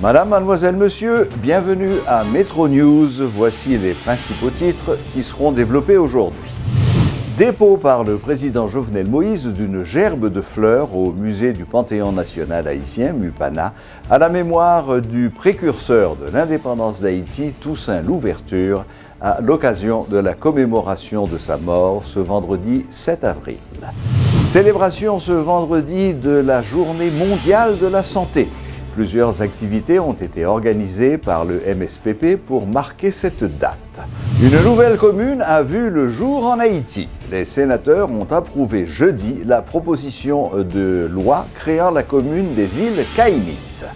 Madame, mademoiselle, monsieur, bienvenue à Métro News. Voici les principaux titres qui seront développés aujourd'hui. Dépôt par le président Jovenel Moïse d'une gerbe de fleurs au musée du Panthéon national haïtien, MUPANA, à la mémoire du précurseur de l'indépendance d'Haïti, Toussaint Louverture, à l'occasion de la commémoration de sa mort ce vendredi 7 avril. Célébration ce vendredi de la Journée mondiale de la santé. Plusieurs activités ont été organisées par le MSPP pour marquer cette date. Une nouvelle commune a vu le jour en Haïti. Les sénateurs ont approuvé jeudi la proposition de loi créant la commune des îles Caïmites.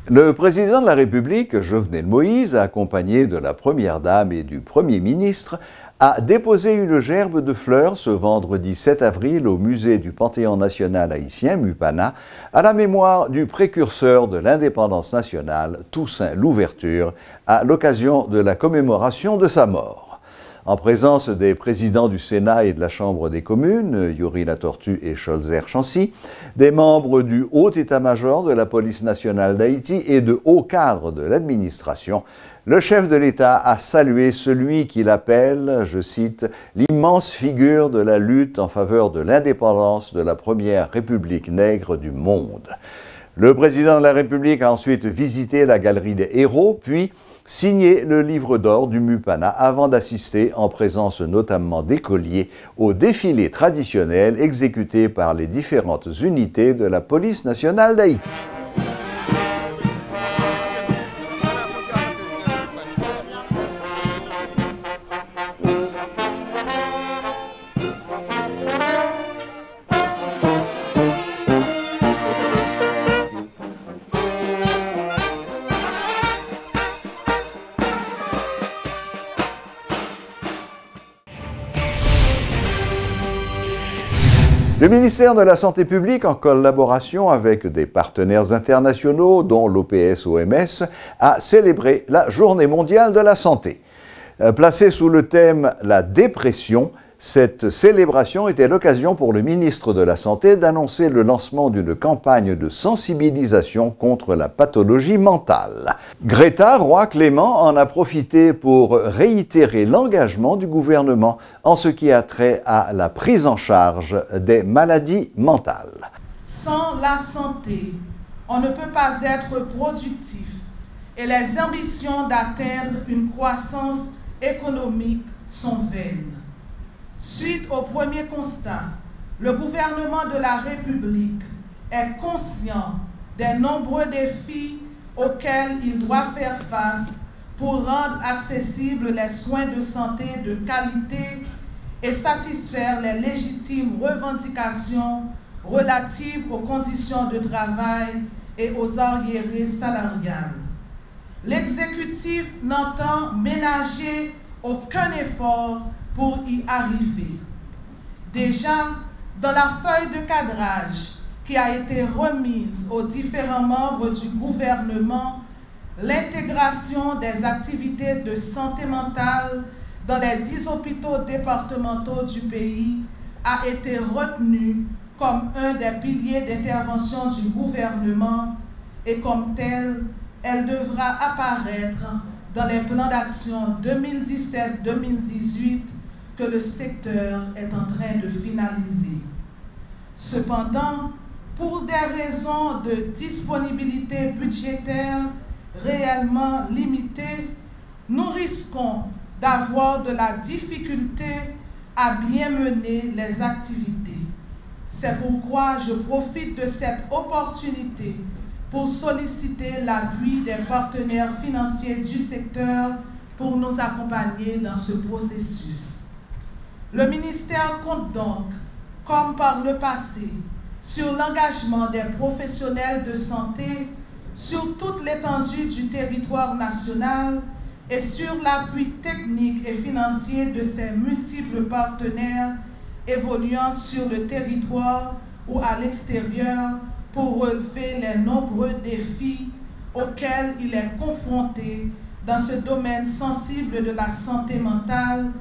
Le président de la République, Jovenel Moïse, accompagné de la Première Dame et du Premier ministre, a déposé une gerbe de fleurs ce vendredi 7 avril au musée du Panthéon national haïtien, MUPANA, à la mémoire du précurseur de l'indépendance nationale, Toussaint Louverture, à l'occasion de la commémoration de sa mort. En présence des présidents du Sénat et de la Chambre des communes, Youri Latortue et Cholzer Chancy, des membres du haut état-major de la police nationale d'Haïti et de hauts cadres de l'administration, le chef de l'État a salué celui qu'il appelle, je cite, « l'immense figure de la lutte en faveur de l'indépendance de la première république nègre du monde ». Le président de la République a ensuite visité la galerie des héros, puis signé le livre d'or du MUPANA avant d'assister, en présence notamment d'écoliers, au défilé traditionnel exécuté par les différentes unités de la police nationale d'Haïti. Le ministère de la Santé publique, en collaboration avec des partenaires internationaux, dont l'OPS-OMS, a célébré la Journée mondiale de la santé. Placée sous le thème « La dépression », cette célébration était l'occasion pour le ministre de la Santé d'annoncer le lancement d'une campagne de sensibilisation contre la pathologie mentale. Greta Roy-Clément en a profité pour réitérer l'engagement du gouvernement en ce qui a trait à la prise en charge des maladies mentales. Sans la santé, on ne peut pas être productif et les ambitions d'atteindre une croissance économique sont vaines. Suite au premier constat, le gouvernement de la République est conscient des nombreux défis auxquels il doit faire face pour rendre accessibles les soins de santé de qualité et satisfaire les légitimes revendications relatives aux conditions de travail et aux arriérés salariales. L'exécutif n'entend ménager aucun effort pour y arriver. Déjà, dans la feuille de cadrage qui a été remise aux différents membres du gouvernement, l'intégration des activités de santé mentale dans les 10 hôpitaux départementaux du pays a été retenue comme un des piliers d'intervention du gouvernement et comme telle, elle devra apparaître dans les plans d'action 2017-2018 que le secteur est en train de finaliser. Cependant, pour des raisons de disponibilité budgétaire réellement limitées, nous risquons d'avoir de la difficulté à bien mener les activités. C'est pourquoi je profite de cette opportunité pour solliciter l'appui des partenaires financiers du secteur pour nous accompagner dans ce processus. Le ministère compte donc, comme par le passé, sur l'engagement des professionnels de santé sur toute l'étendue du territoire national et sur l'appui technique et financier de ses multiples partenaires évoluant sur le territoire ou à l'extérieur pour relever les nombreux défis auxquels il est confronté dans ce domaine sensible de la santé mentale,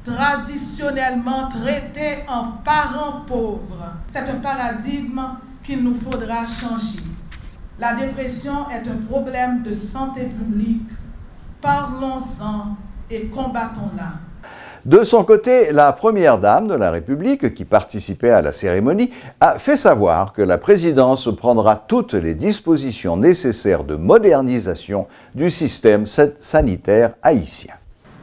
traditionnellement traités en parents pauvres. C'est un paradigme qu'il nous faudra changer. La dépression est un problème de santé publique. Parlons-en et combattons-la. De son côté, la première dame de la République, qui participait à la cérémonie, a fait savoir que la présidence prendra toutes les dispositions nécessaires de modernisation du système sanitaire haïtien.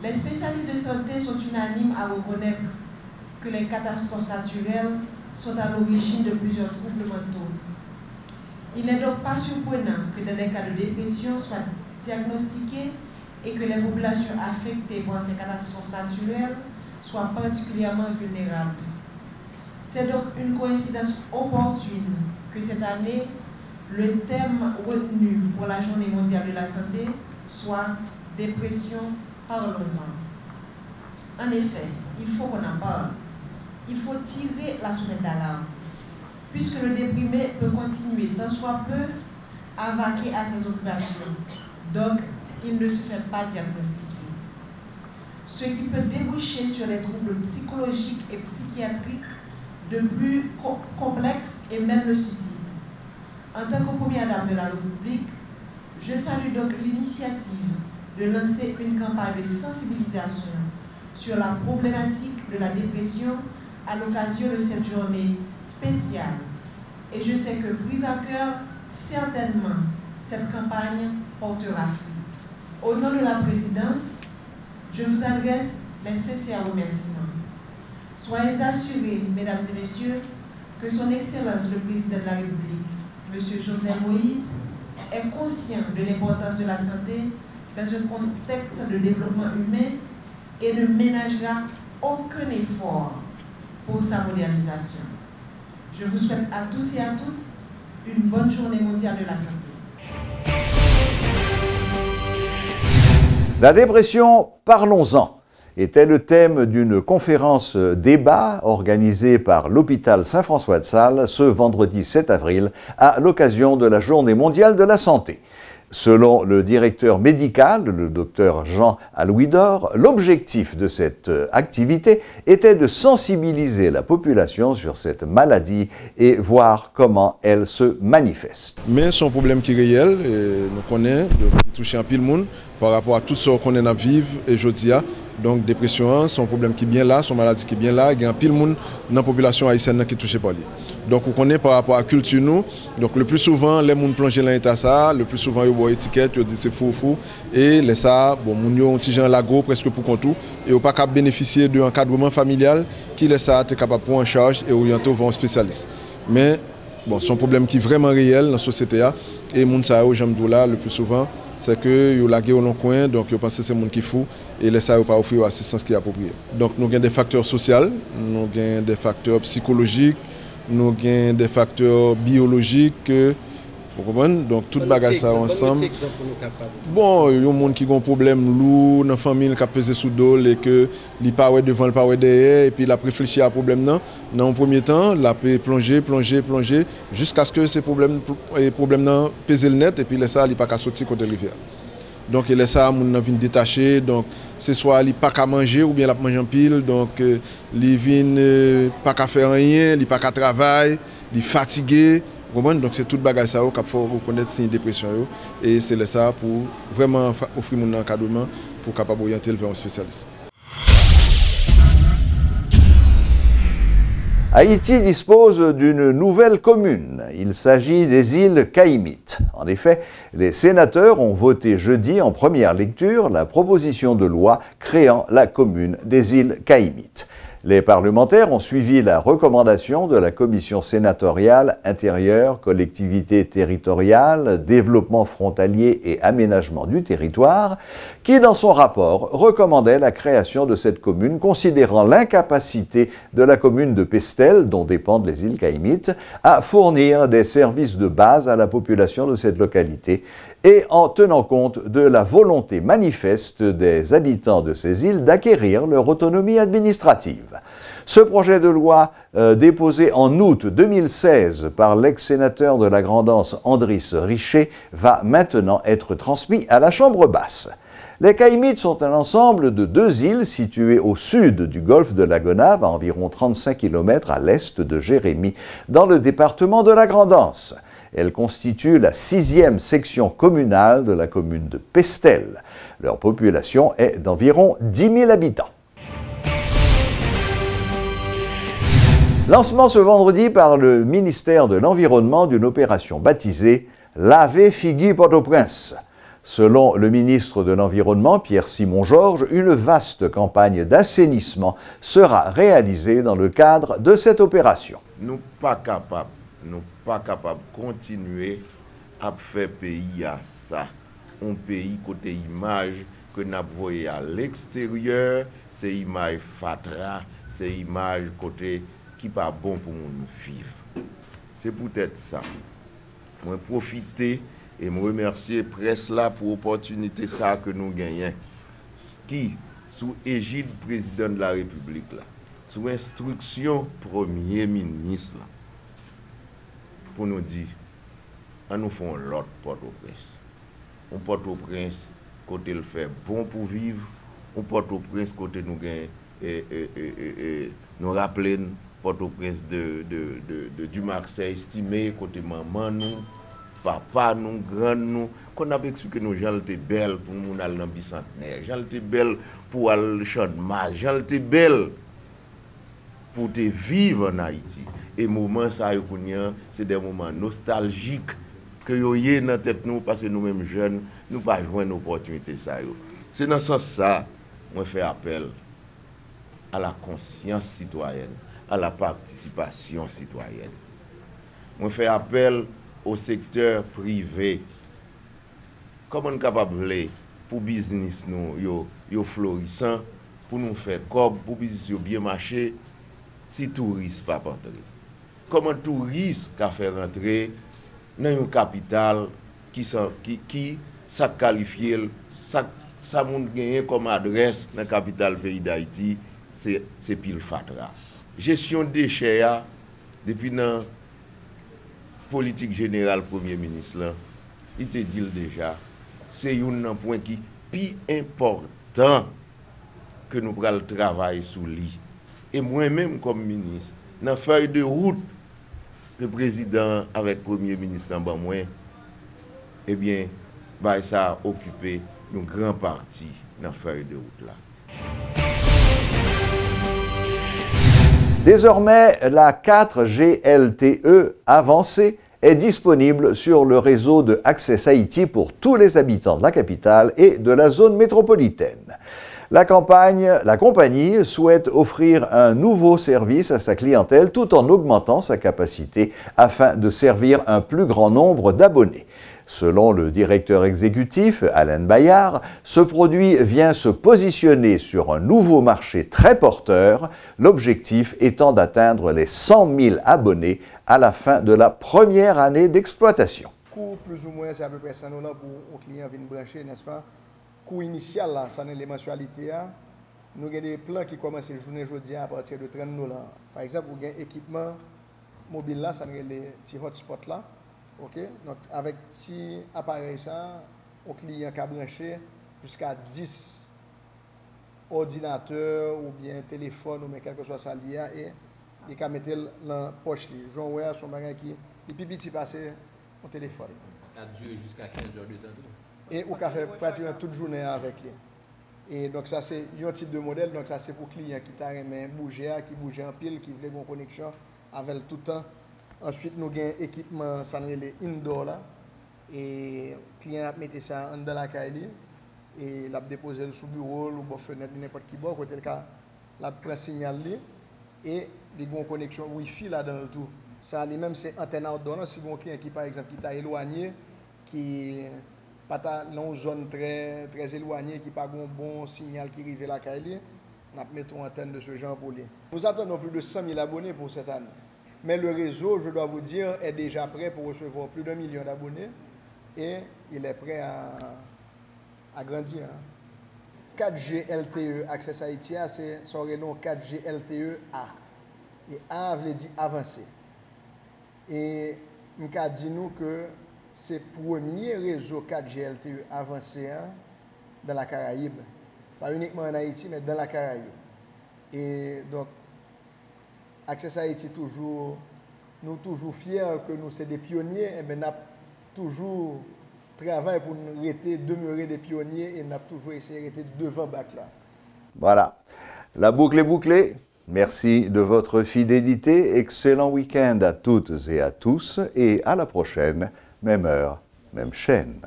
Les spécialistes de santé sont unanimes à reconnaître que les catastrophes naturelles sont à l'origine de plusieurs troubles mentaux. Il n'est donc pas surprenant que des cas de dépression soient diagnostiqués et que les populations affectées par ces catastrophes naturelles soient particulièrement vulnérables. C'est donc une coïncidence opportune que cette année, le thème retenu pour la Journée mondiale de la santé soit « Dépression, parlons-en ». En effet, il faut qu'on en parle. Il faut tirer la sonnette d'alarme, puisque le déprimé peut continuer tant soit peu à vaquer à ses occupations. Donc, il ne se fait pas diagnostiquer. Ce qui peut déboucher sur des troubles psychologiques et psychiatriques de plus complexes et même le suicide. En tant que première dame de la République, je salue donc l'initiative de lancer une campagne de sensibilisation sur la problématique de la dépression à l'occasion de cette journée spéciale. Et je sais que prise à cœur, certainement, cette campagne portera fruit. Au nom de la présidence, je vous adresse mes sincères remerciements. Soyez assurés, mesdames et messieurs, que son Excellence le Président de la République, M. Jovenel Moïse, est conscient de l'importance de la santé dans un contexte de développement humain et ne ménagera aucun effort pour sa modernisation. Je vous souhaite à tous et à toutes une bonne journée mondiale de la santé. La dépression, parlons-en, était le thème d'une conférence débat organisée par l'hôpital Saint-François de Sales ce vendredi 7 avril à l'occasion de la Journée mondiale de la santé. Selon le directeur médical, le docteur Jean Alouidor, l'objectif de cette activité était de sensibiliser la population sur cette maladie et voir comment elle se manifeste. Mais c'est un problème qui est réel, et nous connaissons, qui touche un pile monde par rapport à tout ce qu'on est à vivre et aujourd'hui. Donc, dépression, c'est un problème qui est bien là, c'est une maladie qui est bien là, il y a un pile monde dans la population haïtienne qui est touchée par lui. Donc, on connaît par rapport à la culture, nous. Donc, le plus souvent, les gens plongent dans l'état ça, le plus souvent, ils ont une étiquette, ils disent c'est fou. Et les ça, bon, ils ont un petit genre lago presque pour tout. Et ils n'ont pas qu'à bénéficier d'un encadrement familial qui laisse ça être capable de prendre en charge et orienter vers un spécialiste. Mais, bon, c'est un problème qui est vraiment réel dans la société. Et les gens, j'aime dire là, le plus souvent, c'est qu'ils ont lagué au long coin, donc ils pensent que c'est les gens qui fou et les ça n'ont pas offert l'assistance qui est appropriée. Donc, nous avons des facteurs sociaux, nous avons des facteurs psychologiques, nous avons des facteurs biologiques, vous comprenez? Donc, tout bagage ça ensemble. Bon, il y a des gens qui ont un problème lourd dans la famille qui a pesé sous dos et que il pas devant, il pas derrière, et puis il a réfléchi à problème non. Dans un premier temps, il a plonger, jusqu'à ce que ces problèmes pèsent le net, et puis ça, il n'a pas qu'à sortir contre la rivière. Donc, il laisse ça, il vient détaché, donc c'est soit il n'a pas qu'à manger ou bien il a mangé en pile, donc il vient pas qu'à faire rien, il n'a pas qu'à travailler, il est fatigué. Donc c'est tout le bagage ça qu'il faut reconnaître c'est une dépression et c'est ça pour vraiment offrir mon encadrement pour capable orienter vers un spécialiste. Haïti dispose d'une nouvelle commune. Il s'agit des îles Caïmites. En effet, les sénateurs ont voté jeudi en première lecture la proposition de loi créant la commune des îles Caïmites. Les parlementaires ont suivi la recommandation de la commission sénatoriale intérieure, collectivité territoriale, développement frontalier et aménagement du territoire, qui dans son rapport recommandait la création de cette commune, considérant l'incapacité de la commune de Pestel, dont dépendent les îles Caïmites, à fournir des services de base à la population de cette localité, et en tenant compte de la volonté manifeste des habitants de ces îles d'acquérir leur autonomie administrative. Ce projet de loi, déposé en août 2016 par l'ex-sénateur de la Grand'Anse Andris Richer, va maintenant être transmis à la Chambre basse. Les Caïmites sont un ensemble de 2 îles situées au sud du golfe de la Gonâve, à environ 35 km à l'est de Jérémie, dans le département de la Grand'Anse. Elles constituent la 6e section communale de la commune de Pestel. Leur population est d'environ 10 000 habitants. Lancement ce vendredi par le ministère de l'Environnement d'une opération baptisée « Laver Figui Port-au-Prince ». Selon le ministre de l'Environnement, Pierre-Simon Georges, une vaste campagne d'assainissement sera réalisée dans le cadre de cette opération. Nous pas capables de continuer à faire pays à ça. Un pays côté image que nous voyons à l'extérieur, c'est image fatra, c'est image côté qui pas bon pour nous vivre. C'est peut-être ça. Je profiter et me remercier presse là pour l'opportunité ça que nous gagnons. Qui, sous égide président de la République là, sous instruction premier ministre là, pour nous dire, on nous fait l'autre Port-au-Prince. Un Port-au-Prince côté le fait bon pour vivre, un Port-au-Prince côté nous gagnons nous rappeler Port-au-Prince du Marseille estimé côté maman nous. Papa, nous, grand nous, qu'on a expliqué nous, j'en étais belle pour nous aller dans le bicentenaire, j'en étais belle pour aller au champ de Mars, j'en étais belle pour te vivre en Haïti. Et moments ça, c'est des moments nostalgiques que nous avons dans la tête nous, parce que nous-mêmes jeunes, nous pas jouer une opportunité. C'est dans ce sens ça, moi fais appel à la conscience citoyenne, à la participation citoyenne. Moi fais appel au secteur privé. Comment on est capable pour business nous yo florissant, pour nous faire comme pour business yo bien marché, si touristes pas entrer. Comment touriste qu'a fait rentrer dans une capitale qui ça qualifié ça monde gagné comme adresse dans la capitale pays d'Haïti, c'est pile fatra. Gestion des déchets depuis dans politique générale Premier ministre là, il te dit déjà, c'est un point qui est plus important que nous prenons le travail sous lui. Et moi-même comme ministre, dans la feuille de route que le président avec le Premier ministre en bas moi, eh bien, bah, ça a occupé une grande partie dans la feuille de route là. Désormais, la 4G LTE avancée est disponible sur le réseau de Access Haïti pour tous les habitants de la capitale et de la zone métropolitaine. La compagnie souhaite offrir un nouveau service à sa clientèle tout en augmentant sa capacité afin de servir un plus grand nombre d'abonnés. Selon le directeur exécutif, Alain Bayard, ce produit vient se positionner sur un nouveau marché très porteur, l'objectif étant d'atteindre les 100 000 abonnés à la fin de la première année d'exploitation. Coût plus ou moins, c'est à peu près 100 $ pour un client venir brancher, n'est-ce pas? Coût initial, là, ça n'est les mensualités. Nous avons des plans qui commencent la journée aujourd'hui à partir de 30 $. Par exemple, vous avez un équipement mobile, là, ça n'est les petits hotspots là. Okay? Donc, avec petit appareil, ça, au client qui a branché jusqu'à 10 ordinateurs ou bien téléphone ou bien quelque chose ça lié et il peut mettre dans la poche. Jean Oué, son bagage qui est plus petit passer au téléphone. Ça dure jusqu'à 15 heures de temps. Et on peut faire pratiquement toute journée avec lui. Et donc, ça, c'est un type de modèle. Donc, ça, c'est pour client qui t'a bouger, qui bouge en pile, qui veut une connexion avec tout le temps. Ensuite, nous avons un équipement, ça les indoor là. Et le client a mis ça dans la caille et l'a déposé sous le bureau ou fenêtre, n'importe qui bord, côté le cas, l'a pris signal et les bonnes connexions Wi-Fi là dans le tout. Ça, lui-même, c'est antenne outdoor. Si un client qui, par exemple, qui t'a éloigné, qui pas dans une zone très éloignée, qui n'a pas un bon signal qui arrive à la caille, on a mis une antenne de ce genre pour lui. Nous attendons plus de 100 000 abonnés pour cette année. Mais le réseau, je dois vous dire, est déjà prêt pour recevoir plus d'1 million d'abonnés et il est prêt à grandir. 4G LTE Access Haïti, c'est son nom 4G LTE A. Et A veut dire avancé. Et je dis nous que c'est le premier réseau 4G LTE avancé dans la Caraïbe. Pas uniquement en Haïti, mais dans la Caraïbe. Et donc, Access Haïti, nous toujours fiers que nous sommes des pionniers, et nous avons toujours travaillé pour nous demeurer des pionniers et nous avons toujours essayé de rester devant BAC là. Voilà, la boucle est bouclée. Merci de votre fidélité. Excellent week-end à toutes et à tous et à la prochaine, même heure, même chaîne.